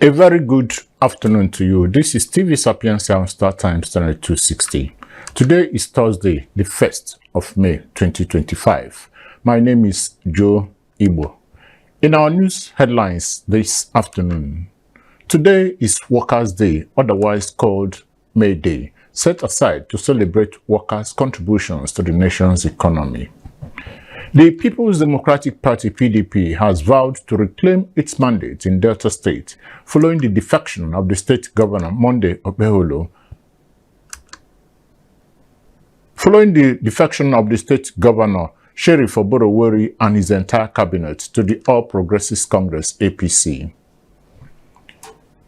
A very good afternoon to you. This is TV Sapienza on Star Times Channel 260. Today is Thursday, the 1st of May 2025. My name is Joe Igbo. In our news headlines this afternoon, today is Workers' Day, otherwise called May Day, set aside to celebrate workers' contributions to the nation's economy. The People's Democratic Party (PDP) has vowed to reclaim its mandate in Delta State following the defection of the state governor Monday Okpeholo. Following the defection of the state governor Sheriff Oborowori and his entire cabinet to the All Progressives Congress (APC).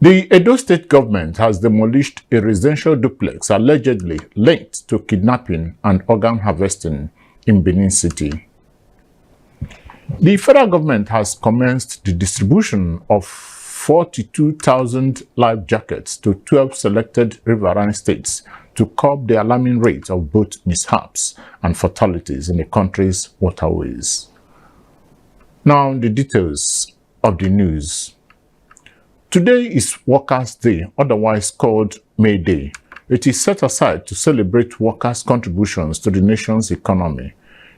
The Edo State government has demolished a residential duplex allegedly linked to kidnapping and organ harvesting in Benin City. The federal government has commenced the distribution of 42,000 life jackets to 12 selected riverine states to curb the alarming rate of boat mishaps and fatalities in the country's waterways. Now, the details of the news. Today is Workers' Day, otherwise called May Day. It is set aside to celebrate workers' contributions to the nation's economy.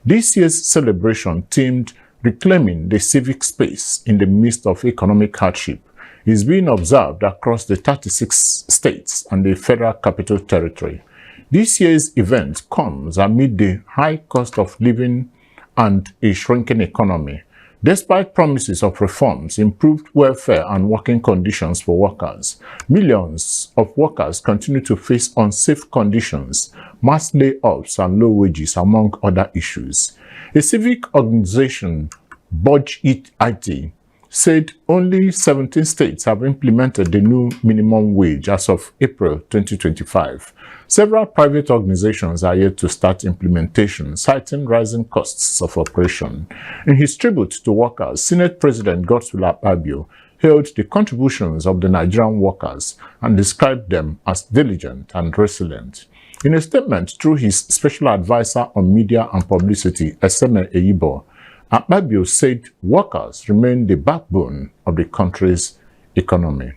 This year's celebration, themed Reclaiming the Civic Space in the Midst of Economic Hardship, is being observed across the 36 states and the Federal Capital Territory. This year's event comes amid the high cost of living and a shrinking economy. Despite promises of reforms, improved welfare and working conditions for workers, millions of workers continue to face unsafe conditions, mass layoffs and low wages, among other issues. A civic organization, Budge It IT, said only 17 states have implemented the new minimum wage as of April 2025. Several private organizations are yet to start implementation, citing rising costs of operation. In his tribute to workers, Senate President Godswill Akpabio hailed the contributions of the Nigerian workers and described them as diligent and resilient. In a statement through his special advisor on media and publicity, Eseme Eyibo, Akpabio said workers remain the backbone of the country's economy.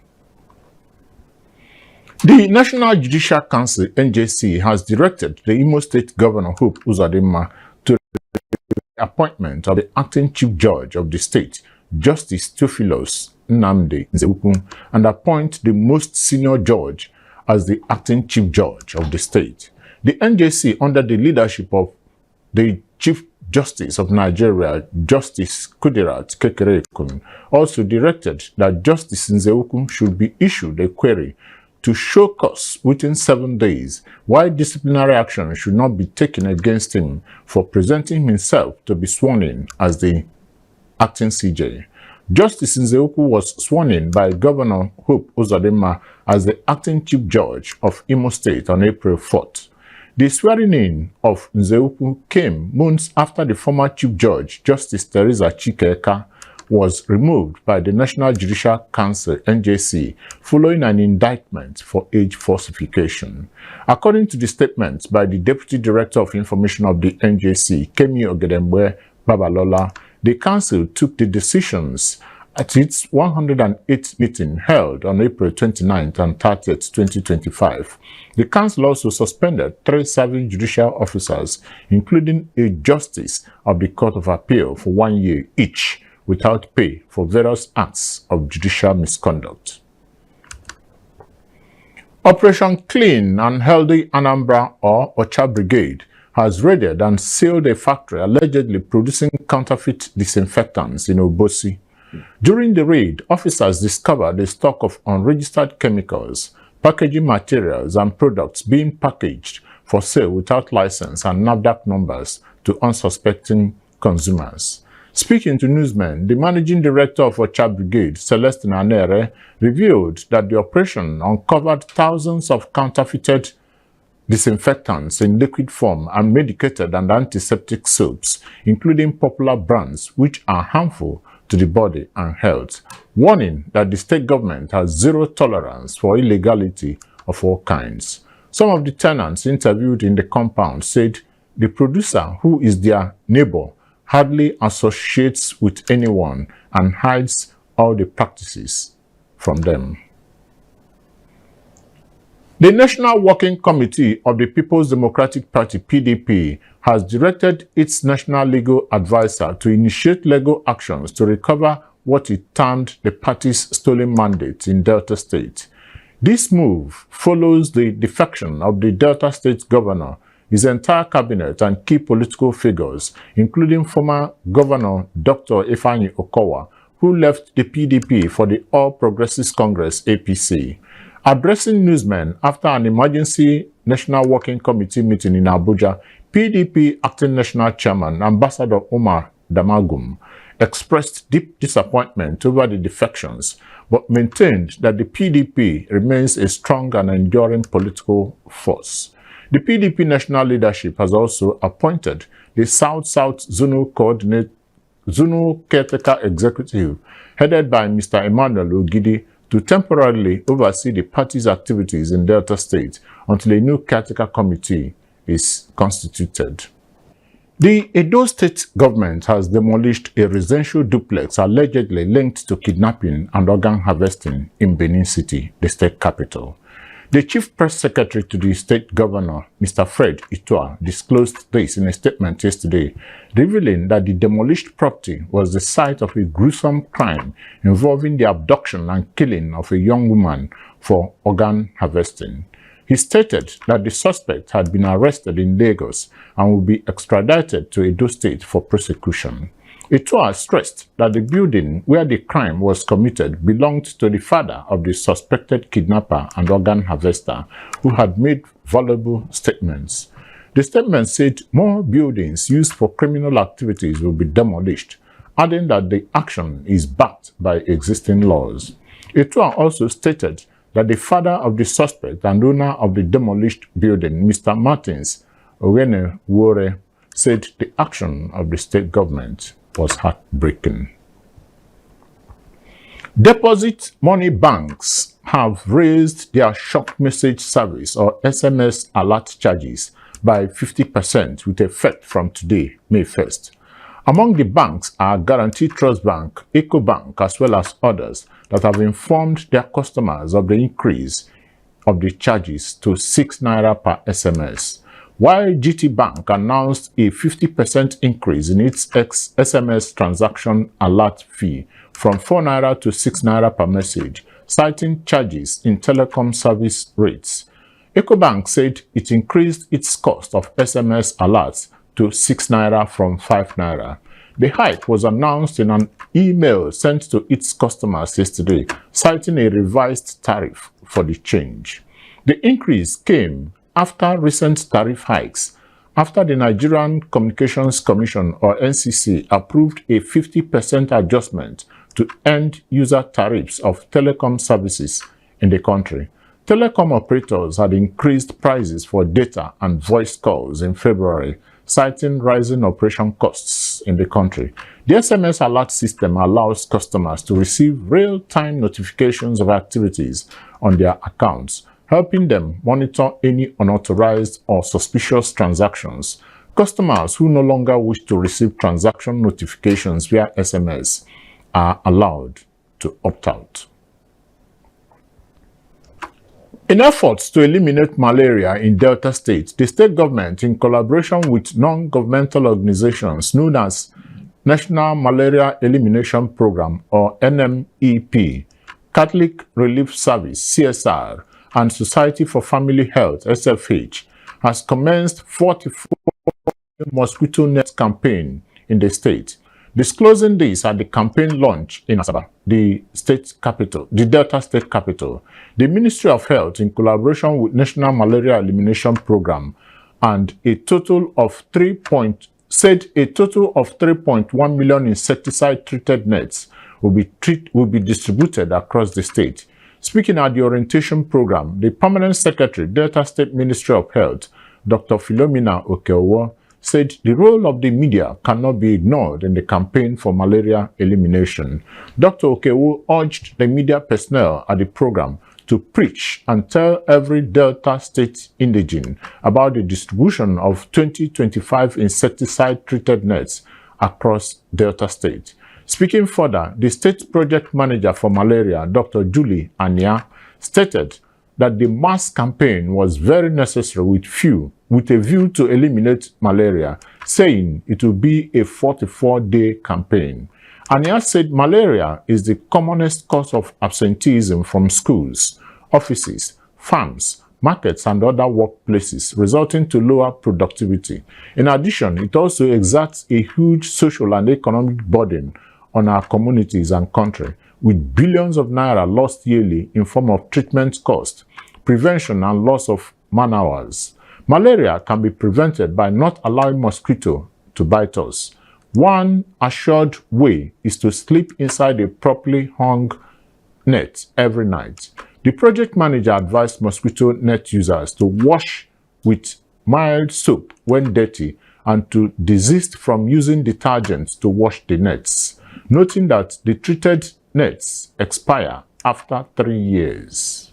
The National Judicial Council (NJC) has directed the Imo State Governor Hope Uzodinma to the appointment of the acting Chief Judge of the state, Justice Theophilus Nnamdi Nzewukwu, and appoint the most senior judge as the acting Chief Judge of the state. The NJC, under the leadership of the Chief Justice of Nigeria, Justice Kudirat Kekereekun, also directed that Justice Nzewukwu should be issued a query to show cause within 7 days why disciplinary action should not be taken against him for presenting himself to be sworn in as the acting CJ. Justice Nzewukwu was sworn in by Governor Hope Uzodinma as the acting Chief Judge of Imo State on April 4th. The swearing-in of Nzewukwu came months after the former Chief Judge, Justice Teresa Chikeka, was removed by the National Judicial Council (NJC) following an indictment for age falsification. According to the statement by the Deputy Director of Information of the NJC, Kemi Ogedengbe Babalola, the Council took the decisions at its 108th meeting held on April 29th and 30th, 2025. The Council also suspended 3 serving judicial officers, including a Justice of the Court of Appeal, for 1 year each, without pay for various acts of judicial misconduct. Operation Clean and Healthy Anambra, or Ocha Brigade, has raided and sealed a factory allegedly producing counterfeit disinfectants in Obosi. During the raid, officers discovered a stock of unregistered chemicals, packaging materials, and products being packaged for sale without license and NAFDAC numbers to unsuspecting consumers. Speaking to newsmen, the managing director of Ocha Brigade, Celestine Anere, revealed that the operation uncovered thousands of counterfeited disinfectants in liquid form and medicated and antiseptic soaps, including popular brands which are harmful to the body and health, warning that the state government has zero tolerance for illegality of all kinds. Some of the tenants interviewed in the compound said the producer, who is their neighbor, hardly associates with anyone and hides all the practices from them. The National Working Committee of the People's Democratic Party, PDP, has directed its national legal advisor to initiate legal actions to recover what it termed the party's stolen mandate in Delta State. This move follows the defection of the Delta State governor, his entire cabinet, and key political figures, including former Governor Dr. Ifeanyi Okowa, who left the PDP for the All Progressives Congress, APC. Addressing newsmen after an emergency National Working Committee meeting in Abuja, PDP Acting National Chairman Ambassador Umar Damagum expressed deep disappointment over the defections, but maintained that the PDP remains a strong and enduring political force. The PDP national leadership has also appointed the South-South Zunu Caretaker Executive, headed by Mr. Emmanuel Ogidi, to temporarily oversee the party's activities in Delta State until a new caretaker committee is constituted. The Edo State government has demolished a residential duplex allegedly linked to kidnapping and organ harvesting in Benin City, the state capital. The chief press secretary to the state governor, Mr. Fred Itua, disclosed this in a statement yesterday, revealing that the demolished property was the site of a gruesome crime involving the abduction and killing of a young woman for organ harvesting. He stated that the suspect had been arrested in Lagos and will be extradited to Edo State for prosecution. Itua stressed that the building where the crime was committed belonged to the father of the suspected kidnapper and organ harvester, who had made valuable statements. The statement said more buildings used for criminal activities will be demolished, adding that the action is backed by existing laws. Itua also stated that the father of the suspect and owner of the demolished building, Mr. Martins Ogenewore, said the action of the state government was heartbreaking. Deposit money banks have raised their shock message service or SMS alert charges by 50% with effect from today, May 1st. Among the banks are Guaranty Trust Bank, EcoBank, as well as others that have informed their customers of the increase of the charges to 6 naira per SMS. While GT Bank announced a 50% increase in its SMS transaction alert fee from 4 naira to 6 naira per message, citing charges in telecom service rates. EcoBank said it increased its cost of SMS alerts to 6 naira from 5 naira. The hike was announced in an email sent to its customers yesterday, citing a revised tariff for the change. The increase came after recent tariff hikes, after the Nigerian Communications Commission, or NCC, approved a 50% adjustment to end-user tariffs of telecom services in the country. Telecom operators had increased prices for data and voice calls in February, citing rising operation costs in the country. The SMS alert system allows customers to receive real-time notifications of activities on their accounts, helping them monitor any unauthorized or suspicious transactions. Customers who no longer wish to receive transaction notifications via SMS are allowed to opt out. In efforts to eliminate malaria in Delta State, the state government, in collaboration with non-governmental organizations known as National Malaria Elimination Program, or NMEP, Catholic Relief Service, CSR, and Society for Family Health, SFH, has commenced 44 mosquito net campaign in the state. Disclosing this at the campaign launch in Asaba, the Delta State capital, the Ministry of Health, in collaboration with National Malaria Elimination Program, and a total of 3.1 million insecticide-treated nets will be distributed across the state. Speaking at the orientation program, the Permanent Secretary, Delta State Ministry of Health, Dr. Philomena Okeowo, said the role of the media cannot be ignored in the campaign for malaria elimination. Dr. Okeowo urged the media personnel at the program to preach and tell every Delta State indigene about the distribution of 2025 insecticide-treated nets across Delta State. Speaking further, the state project manager for malaria, Dr. Julie Anya, stated that the mass campaign was very necessary with a view to eliminate malaria, saying it will be a 44-day campaign. Anya said malaria is the commonest cause of absenteeism from schools, offices, farms, markets, and other workplaces, resulting to lower productivity. In addition, it also exerts a huge social and economic burden on our communities and country, with billions of naira lost yearly in form of treatment costs, prevention, and loss of man-hours. Malaria can be prevented by not allowing mosquito to bite us. One assured way is to sleep inside a properly hung net every night. The project manager advised mosquito net users to wash with mild soap when dirty and to desist from using detergents to wash the nets, noting that the treated nets expire after 3 years.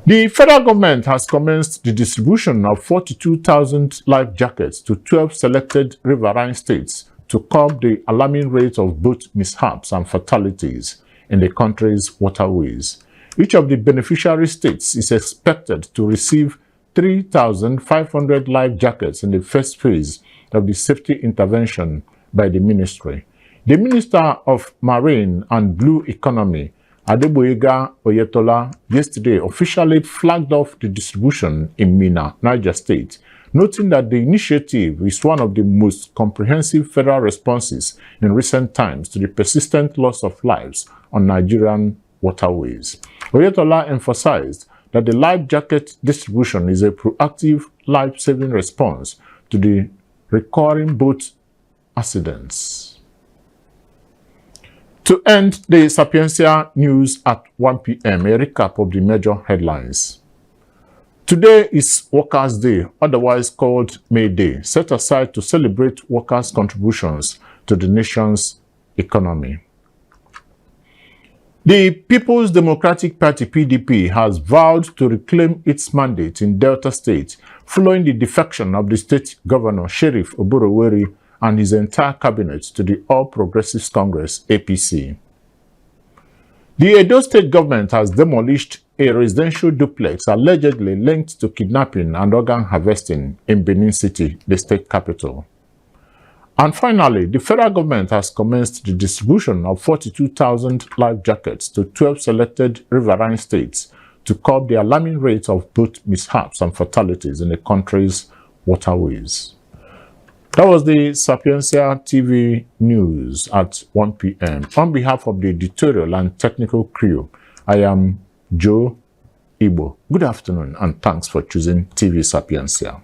The federal government has commenced the distribution of 42,000 life jackets to 12 selected riverine states to curb the alarming rate of boat mishaps and fatalities in the country's waterways. Each of the beneficiary states is expected to receive 3,500 life jackets in the first phase of the safety intervention by the ministry. The Minister of Marine and Blue Economy, Adegboyega Oyetola, yesterday officially flagged off the distribution in Minna, Niger State, noting that the initiative is one of the most comprehensive federal responses in recent times to the persistent loss of lives on Nigerian waterways. Oyetola emphasized that the life jacket distribution is a proactive life-saving response to the recurring boat accidents. To end the Sapientia news at 1 p.m., a recap of the major headlines. Today is Workers' Day, otherwise called May Day, set aside to celebrate workers' contributions to the nation's economy. The People's Democratic Party, PDP, has vowed to reclaim its mandate in Delta State following the defection of the state governor, Sheriff Oboroweri, and his entire cabinet to the All Progressives Congress, APC. The Edo State government has demolished a residential duplex allegedly linked to kidnapping and organ harvesting in Benin City, the state capital. And finally, the federal government has commenced the distribution of 42,000 life jackets to 12 selected riverine states to curb the alarming rate of boat mishaps and fatalities in the country's waterways. That was the Sapientia TV news at 1 p.m. On behalf of the editorial and technical crew, I am Joe Igbo. Good afternoon and thanks for choosing TV Sapientia.